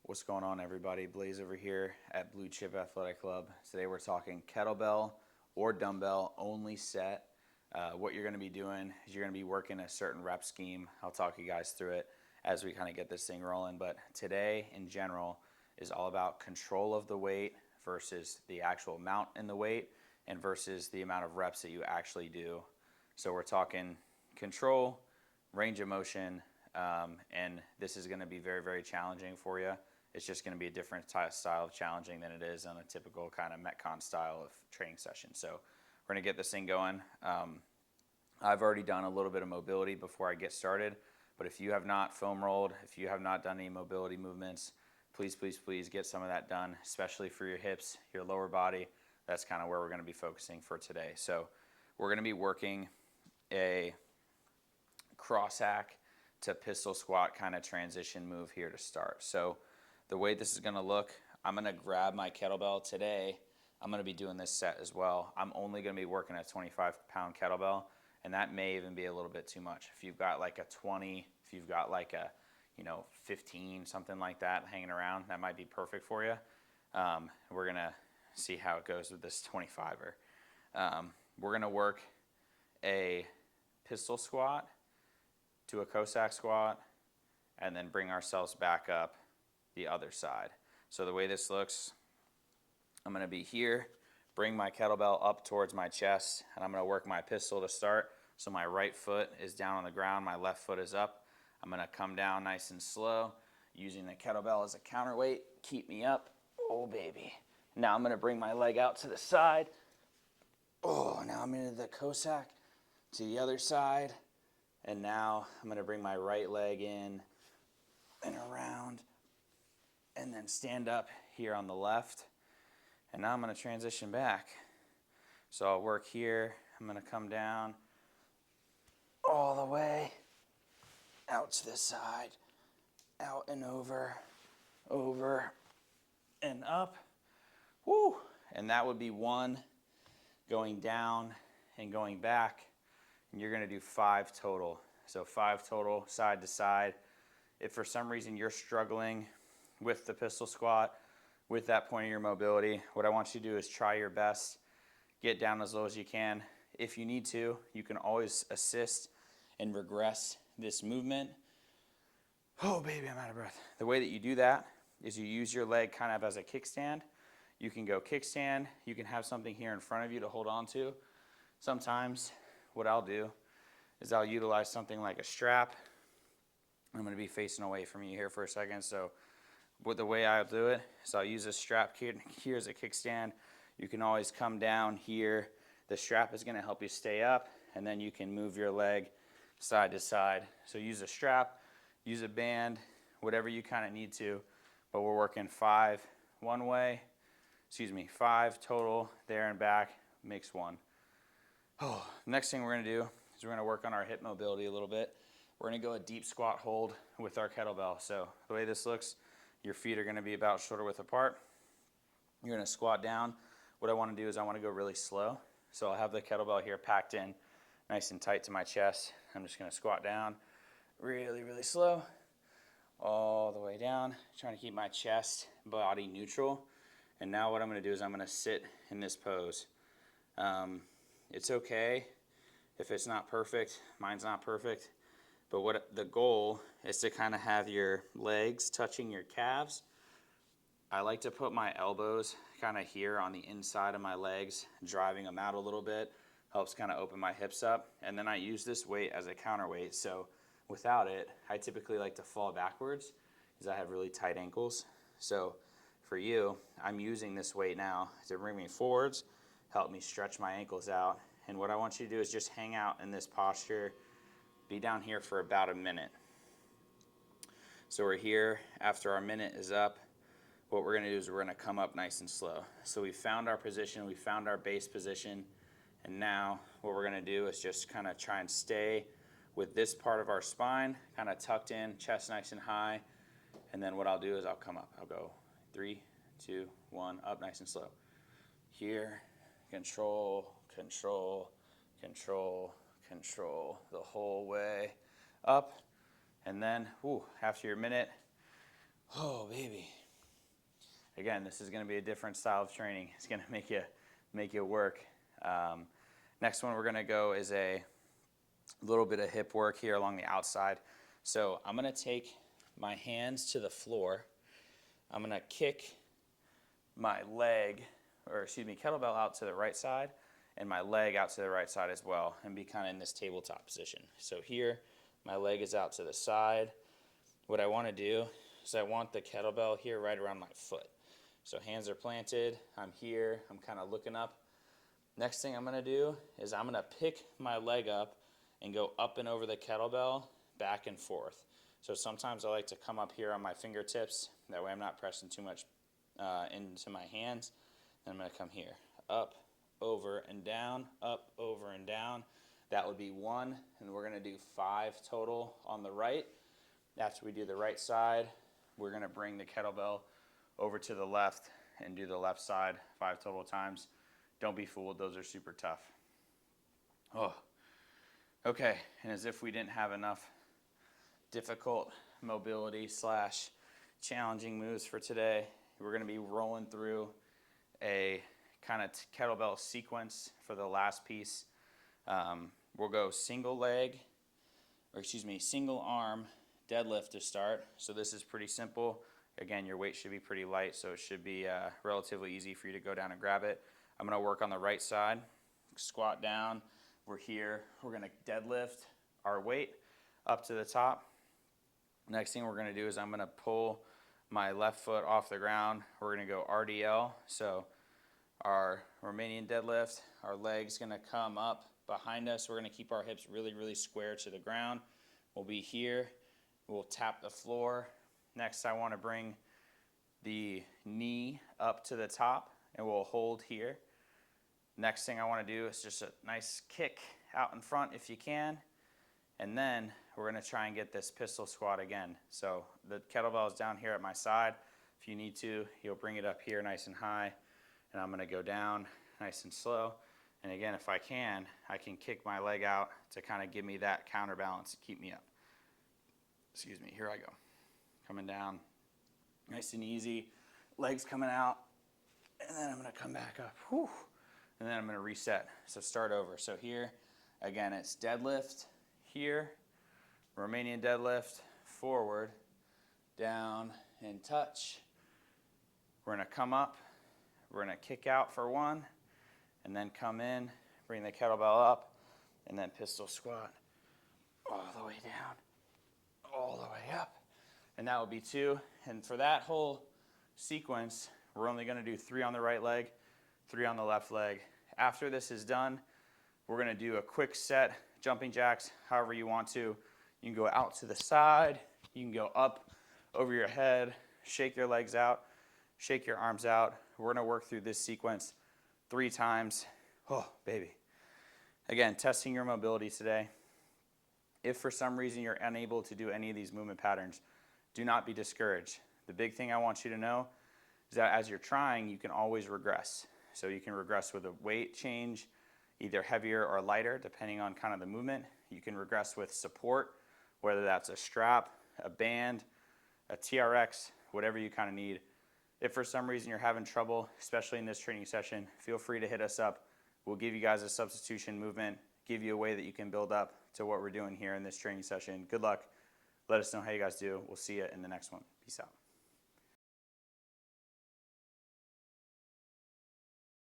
What's going on, everybody? Blaze over here at Blue Chip Athletic Club. Today we're talking kettlebell or dumbbell only set. What you're going to be doing is you're going to be working a certain rep scheme. I'll talk you guys through it as we kind of get this thing rolling. But today in general is all about control of the weight versus the actual amount in the weight and versus the amount of reps that you actually do. So we're talking control, range of motion, and this is going to be very, very challenging for you. It's just going to be a different style of challenging than it is on a typical kind of Metcon style of training session. So we're going to get this thing going. I've already done a little bit of mobility before I get started, but if you have not foam rolled, if you have not done any mobility movements, please, please, please get some of that done, especially for your hips, your lower body. That's kind of where we're going to be focusing for today. So we're going to be working a Cosshack to pistol squat kind of transition move here to start. So the way this is going to look, I'm going to grab my kettlebell today. I'm going to be doing this set as well. I'm only going to be working a 25-pound kettlebell, and that may even be a little bit too much. If you've got like a 20, if you've got like a 15, something like that hanging around, that might be perfect for you. We're going to see how it goes with this 25er. We're going to work a pistol squat to a Cosshack squat and then bring ourselves back up the other side. So the way this looks, I'm going to be here, bring my kettlebell up towards my chest, and I'm going to work my pistol to start. So my right foot is down on the ground, my left foot is up. I'm going to come down nice and slow, using the kettlebell as a counterweight, keep me up. Oh, baby. Now I'm going to bring my leg out to the side. Oh, now I'm into the Cosshack to the other side. And now I'm going to bring my right leg in and around and then stand up here on the left. And now I'm going to transition back. So I'll work here. I'm going to come down all the way out to the side, out and over, over and up. Woo! And that would be one going down and going back. And you're going to do 5 total. So 5 total, side to side. If for some reason you're struggling with the pistol squat, with that point of your mobility, what I want you to do is try your best, get down as low as you can. If you need to, you can always assist and regress this movement. Oh, baby, I'm out of breath. The way that you do that is you use your leg kind of as a kickstand. You can go kickstand. You can have something here in front of you to hold on to. Sometimes what I'll do is I'll utilize something like a strap. I'm going to be facing away from you here for a second. So the way I'll do it is I'll use a strap here as a kickstand. You can always come down here. The strap is going to help you stay up, and then you can move your leg side to side. So use a strap, use a band, whatever you kind of need to. But we're working 5 total there and back, makes 1. Oh, next thing we're going to do is we're going to work on our hip mobility a little bit. We're going to go a deep squat hold with our kettlebell. So the way this looks, your feet are going to be about shoulder width apart. You're going to squat down. What I want to do is I want to go really slow. So I'll have the kettlebell here packed in nice and tight to my chest. I'm just going to squat down really, really slow all the way down, trying to keep my chest, body neutral. And now what I'm going to do is I'm going to sit in this pose. It's okay if it's not perfect. Mine's not perfect. But what the goal is to kind of have your legs touching your calves. I like to put my elbows kind of here on the inside of my legs, driving them out a little bit. Helps kind of open my hips up. And then I use this weight as a counterweight. So without it, I typically like to fall backwards because I have really tight ankles. So for you, I'm using this weight now to bring me forwards, help me stretch my ankles out. And what I want you to do is just hang out in this posture, be down here for about a minute. So we're here, after our minute is up, what we're going to do is we're going to come up nice and slow. So we found our position, we found our base position, and now what we're going to do is just kind of try and stay with this part of our spine, kind of tucked in, chest nice and high. And then what I'll do is I'll come up. I'll go 3, 2, 1, up nice and slow. Here, control, control, control, control the whole way up. And then, after your minute, oh, baby, Again, this is going to be a different style of training. It's going to make you work. Next one we're going to go is a little bit of hip work here along the outside. So I'm going to take my hands to the floor. I'm going to kick my leg, or excuse me, kettlebell out to the right side and my leg out to the right side as well, and be kind of in this tabletop position. So here, my leg is out to the side. What I want to do is I want the kettlebell here right around my foot. So hands are planted, I'm here, I'm kind of looking up. Next thing I'm going to do is I'm going to pick my leg up and go up and over the kettlebell, back and forth. So sometimes I like to come up here on my fingertips, that way I'm not pressing too much into my hands. Then I'm going to come here, up, over, and down, up, over, and down. That would be 1, and we're going to do 5 total on the right. After we do the right side, we're going to bring the kettlebell over to the left and do the left side 5 total times. Don't be fooled, those are super tough. Oh, okay, and as if we didn't have enough difficult mobility / challenging moves for today, we're going to be rolling through a kind of kettlebell sequence for the last piece. We'll go single arm deadlift to start. So this is pretty simple. Again, your weight should be pretty light, so it should be relatively easy for you to go down and grab it. I'm going to work on the right side, squat down. We're here. We're going to deadlift our weight up to the top. Next thing we're going to do is I'm going to pull my left foot off the ground. We're going to go RDL. So our Romanian deadlift, our leg's going to come up behind us. We're going to keep our hips really, really square to the ground. We'll be here. We'll tap the floor. Next, I want to bring the knee up to the top, and we'll hold here. Next thing I want to do is just a nice kick out in front if you can. And then we're going to try and get this pistol squat again. So the kettlebell is down here at my side. If you need to, you'll bring it up here nice and high. And I'm going to go down nice and slow. And again, if I can kick my leg out to kind of give me that counterbalance to keep me up. Excuse me, here I go. Coming down, nice and easy. Legs coming out. And then I'm going to come back up. Whew. And then I'm going to reset. So start over. So here, again, it's deadlift here, Romanian deadlift, forward, down, and touch. We're going to come up. We're going to kick out for 1, and then come in, bring the kettlebell up, and then pistol squat all the way down, all the way up. And that will be 2. And for that whole sequence, we're only going to do 3 on the right leg, 3 on the left leg. After this is done, we're going to do a quick set, jumping jacks, however you want to. You can go out to the side, you can go up over your head, shake your legs out, shake your arms out. We're going to work through this sequence 3 times. Oh, baby. Again, testing your mobility today. If for some reason you're unable to do any of these movement patterns, do not be discouraged. The big thing I want you to know is that as you're trying, you can always regress. So you can regress with a weight change, either heavier or lighter, depending on kind of the movement. You can regress with support, whether that's a strap, a band, a TRX, whatever you kind of need. If for some reason you're having trouble, especially in this training session, feel free to hit us up. We'll give you guys a substitution movement, give you a way that you can build up to what we're doing here in this training session. Good luck. Let us know how you guys do. We'll see you in the next one. Peace out.